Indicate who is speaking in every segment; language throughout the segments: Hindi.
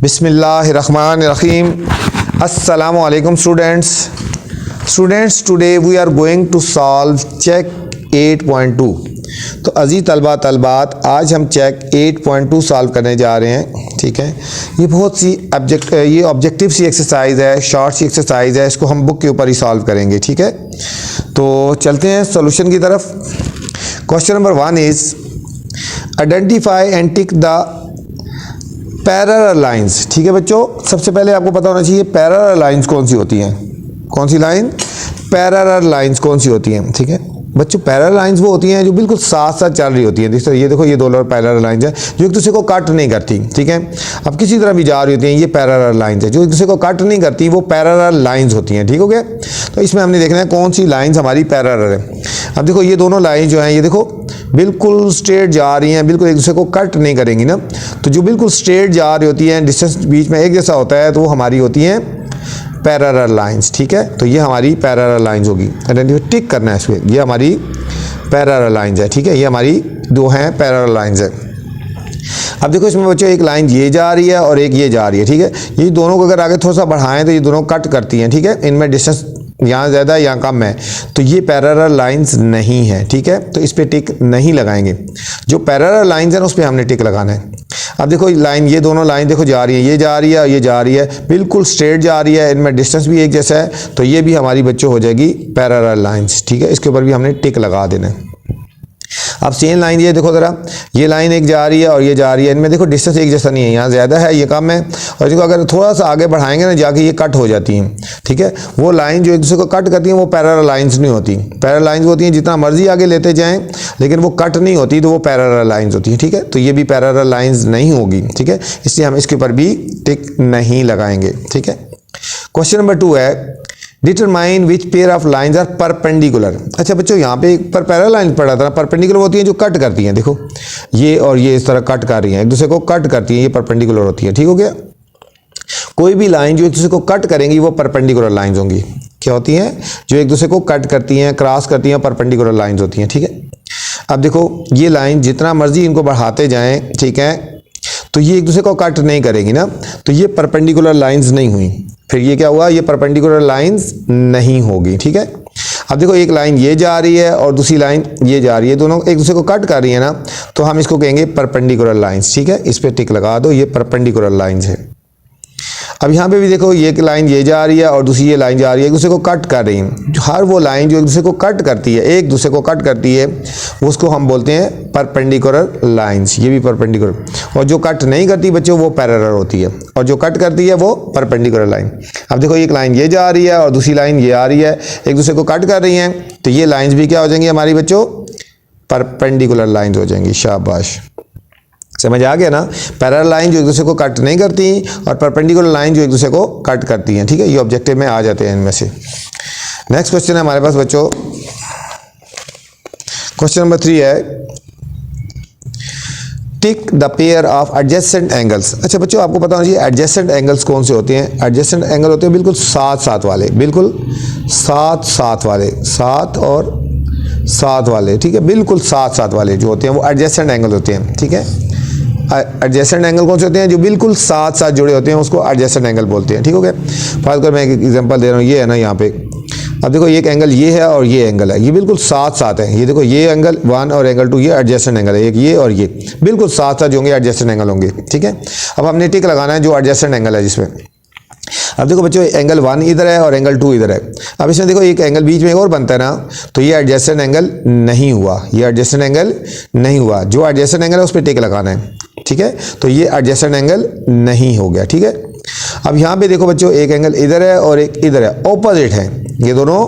Speaker 1: बिस्मिल्लाहिर्रहमानिर्रहीम। अस्सलामु अलैकुम students, today we are going to solve check 8.2। तो अजीज़ तलबात आज हम चेक 8.2 सॉल्व करने जा रहे हैं। ठीक है, ये बहुत सी ऑब्जेक्टिव सी एक्सरसाइज है, शॉर्ट सी एक्सरसाइज है, इसको हम बुक के ऊपर ही सॉल्व करेंगे। ठीक है, तो चलते हैं सॉल्यूशन की तरफ। Question number 1 is identify and tick the parallel lines. ठीक है बच्चों, सबसे पहले आपको पता होना चाहिए पैरेलल लाइंस कौन सी होती हैं। कौन सी लाइन? पैरेलल लाइंस कौन सी होती हैं। ठीक है बच्चों, पैरेलल लाइंस वो होती हैं जो बिल्कुल साथ साथ चल रही होती हैं। ये देखो ये दो पैरेलल लाइंस है जो एक दूसरे को कट नहीं करती। ठीक है, अब किसी तरह भी जा रही होती हैं, ये पैरेलल लाइंस है जो एक दूसरे को कट नहीं करती, वो पैरेलल लाइंस होती हैं। ठीक हो गया, तो इसमें हमने देखना है कौन सी लाइंस हमारी पैरेलल है। अब देखो ये दोनों लाइन जो हैं, ये देखो बिल्कुल स्ट्रेट जा रही हैं, बिल्कुल एक दूसरे को कट नहीं करेंगी ना। तो जो बिल्कुल स्ट्रेट जा रही होती हैं, डिस्टेंस बीच में एक जैसा होता है, तो वो हमारी होती हैं पैरेलल लाइंस। ठीक है, तो ये हमारी पैरेलल लाइंस होगी। आइडेंटिफाई टिक करना है इसमें, ये हमारी पैरेलल लाइंस है। ठीक है, ये हमारी दो हैं पैरेलल लाइंस है। अब देखो इसमें बच्चों एक लाइन ये जा रही है और एक ये जा रही है। ठीक है, ये दोनों को अगर आगे थोड़ा सा बढ़ाएं तो ये दोनों कट करती हैं। ठीक है, इनमें डिस्टेंस यहाँ ज़्यादा है यहाँ कम है, तो ये पैरेलल लाइंस नहीं है। ठीक है, तो इस पर टिक नहीं लगाएंगे। जो पैरेलल लाइंस है ना उस पर हमने टिक लगाना है। अब देखो लाइन, ये दोनों लाइन देखो जा रही है, ये जा रही है और ये जा रही है, बिल्कुल स्ट्रेट जा रही है, इनमें डिस्टेंस भी एक जैसा है, तो ये भी हमारी बच्चों हो जाएगी पैरेलल लाइंस। ठीक है, इसके ऊपर भी हमने टिक लगा देना है। अब सेम लाइन ये देखो ज़रा, ये लाइन एक जा रही है और ये जा रही है, इनमें देखो डिस्टेंस एक जैसा नहीं है, यहाँ ज़्यादा है ये कम है, और इसको अगर थोड़ा सा आगे बढ़ाएंगे ना जाके ये कट हो जाती हैं। ठीक है, वो लाइन जो एक दूसरे को कट करती हैं वो पैरेलल लाइंस नहीं होती। पैरेलल लाइंस होती हैं जितना मर्जी आगे लेते जाएं, लेकिन वो कट नहीं होती, तो वो पैरेलल लाइंस होती हैं। ठीक है, तो ये भी पैरेलल लाइंस नहीं होगी। ठीक है, इसलिए हम इसके ऊपर भी टिक नहीं लगाएंगे। ठीक है, क्वेश्चन नंबर 2 है determine which pair of lines are perpendicular. अच्छा बच्चों, यहाँ पे एक पैरेलल लाइन पढ़ा था, परपेंडिकुलर होती हैं जो कट करती हैं। देखो ये और ये इस तरह कट कर रही हैं, एक दूसरे को कट करती हैं, ये परपेंडिकुलर होती है। ठीक हो गया, कोई भी लाइन जो एक दूसरे को कट करेंगी वो परपेंडिकुलर लाइंस होंगी। क्या होती हैं? जो एक दूसरे को कट करती हैं, क्रॉस करती हैं, परपेंडिकुलर लाइंस होती हैं। ठीक है, अब देखो ये लाइन जितना मर्जी इनको बढ़ाते जाएं, ठीक है, तो ये एक दूसरे को कट नहीं करेंगी ना, तो ये परपेंडिकुलर लाइंस नहीं हुई। फिर ये क्या हुआ? ये परपेंडिकुलर लाइंस नहीं होगी। ठीक है, अब देखो एक लाइन ये जा रही है और दूसरी लाइन ये जा रही है, दोनों एक दूसरे को कट कर रही है ना, तो हम इसको कहेंगे परपेंडिकुलर लाइंस। ठीक है, इस पे टिक लगा दो, ये परपेंडिकुलर लाइंस है। अब यहाँ पे भी देखो ये लाइन ये जा रही है और दूसरी ये लाइन जा रही है, एक दूसरे को कट कर रही है। हर वो लाइन जो एक दूसरे को कट करती है, एक दूसरे को कट करती है, उसको हम बोलते हैं परपेंडिकुलर लाइंस। ये भी परपेंडिकुलर, और जो कट नहीं करती बच्चों वो पैरेलल होती है, और जो कट करती है वो परपेंडिकुलर लाइन। अब देखो एक लाइन ये जा रही है और दूसरी लाइन ये आ रही है, एक दूसरे को कट कर रही हैं, तो ये लाइन्स भी क्या हो जाएंगी हमारी बच्चों? परपेंडिकुलर लाइन्स हो जाएंगी। शाबाश, समझ आ गया ना? पैरेलल लाइन जो एक दूसरे को कट नहीं करती और परपेंडिकुलर लाइन जो एक दूसरे को कट करती हैं। ठीक है, ये ऑब्जेक्टिव में आ जाते हैं इनमें से। नेक्स्ट क्वेश्चन है हमारे पास बच्चों, क्वेश्चन नंबर 3 है tick the pair of adjacent angles. अच्छा बच्चों, आपको पता होना चाहिए एडजेसेंट एंगल्स कौन से होते हैं। एडजेसेंट एंगल होते हैं बिल्कुल साथ साथ वाले, बिल्कुल साथ साथ वाले, साथ और साथ वाले। ठीक है, बिल्कुल साथ साथ वाले जो होते हैं वो एडजेसेंट एंगल होते हैं। ठीक है, एडजेसेंट एंगल कौन से होते हैं? जो बिल्कुल साथ साथ जुड़े होते हैं उसको एडजेसेंट एंगल बोलते हैं। ठीक हो गया, फर्स्ट कर मैं एक एग्जांपल दे रहा हूँ, ये है ना यहाँ पे। अब देखो एक एंगल ये है और ये एंगल है, ये बिल्कुल साथ साथ है। ये देखो ये एंगल 1 और एंगल 2 ये एडजेसेंट एंगल है, एक ये और ये बिल्कुल साथ साथ जो होंगे एडजेसेंट एंगल होंगे। ठीक है, अब हमने टिक लगाना है जो एडजेसेंट एंगल है जिसमें। अब देखो बच्चों एंगल 1 इधर है और एंगल 2 इधर है। अब इसमें देखो एक एंगल बीच में और बनता है ना, तो ये एडजेसेंट एंगल नहीं हुआ, ये एडजेसेंट एंगल नहीं हुआ। जो एडजेसेंट एंगल है उस पर टिक लगाना है। ठीक है, तो ये एडजेसेंट एंगल नहीं हो गया। ठीक है, अब यहाँ पे देखो बच्चों एक एंगल इधर है और एक इधर है, ऑपोजिट है, ये दोनों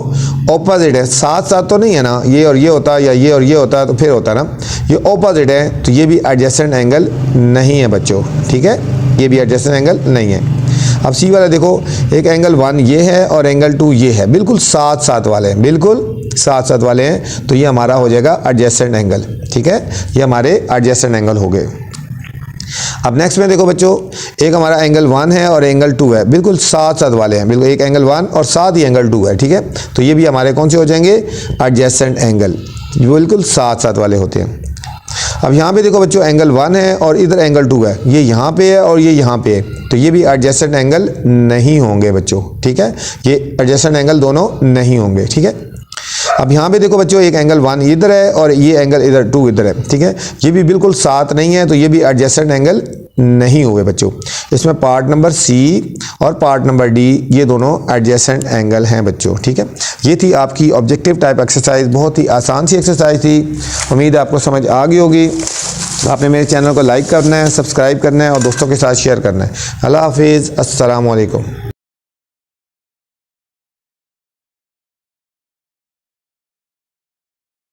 Speaker 1: ऑपोजिट है, साथ साथ तो नहीं है ना, ये और ये होता या ये और ये होता तो फिर होता ना, ये ऑपोजिट है, तो ये भी एडजेसेंट एंगल नहीं है बच्चों। ठीक है, ये भी एडजेसेंट एंगल नहीं है। अब सी वाला देखो एक एंगल 1 ये है और एंगल 2 ये है, बिल्कुल साथ साथ वाले हैं, बिल्कुल साथ साथ वाले हैं, तो ये हमारा हो जाएगा एडजेसेंट एंगल। ठीक है, ये हमारे एडजेसेंट एंगल हो गए। अब नेक्स्ट में देखो बच्चों एक हमारा एंगल 1 है और एंगल 2 है, बिल्कुल साथ साथ वाले हैं, बिल्कुल एक एंगल 1 और साथ ही एंगल 2 है। ठीक है, तो ये भी हमारे कौन से हो जाएंगे? एडजेसेंट एंगल, बिल्कुल साथ साथ वाले होते हैं। अब यहाँ पे देखो बच्चों एंगल 1 है और इधर एंगल 2 है, ये यहाँ पे है और ये यहाँ पे है, तो ये भी एडजेसेंट एंगल नहीं होंगे बच्चों, ठीक है, ये एडजेसेंट एंगल दोनों नहीं होंगे, ठीक है। अब यहाँ पे देखो बच्चों एक एंगल 1 इधर है और ये एंगल इधर 2 इधर है, ठीक है, ये भी बिल्कुल साथ नहीं है, तो ये भी एडजेसेंट एंगल नहीं हुए बच्चों। इसमें पार्ट नंबर सी और पार्ट नंबर डी ये दोनों एडजेसेंट एंगल हैं बच्चों, ठीक है। ये थी आपकी ऑब्जेक्टिव टाइप एक्सरसाइज, बहुत ही आसान सी एक्सरसाइज थी, उम्मीद है आपको समझ आ गई होगी। आपने मेरे चैनल को लाइक करना है, सब्सक्राइब करना है और दोस्तों के साथ शेयर करना है। अल्लाह हाफिज़, अस्सलाम वालेकुम।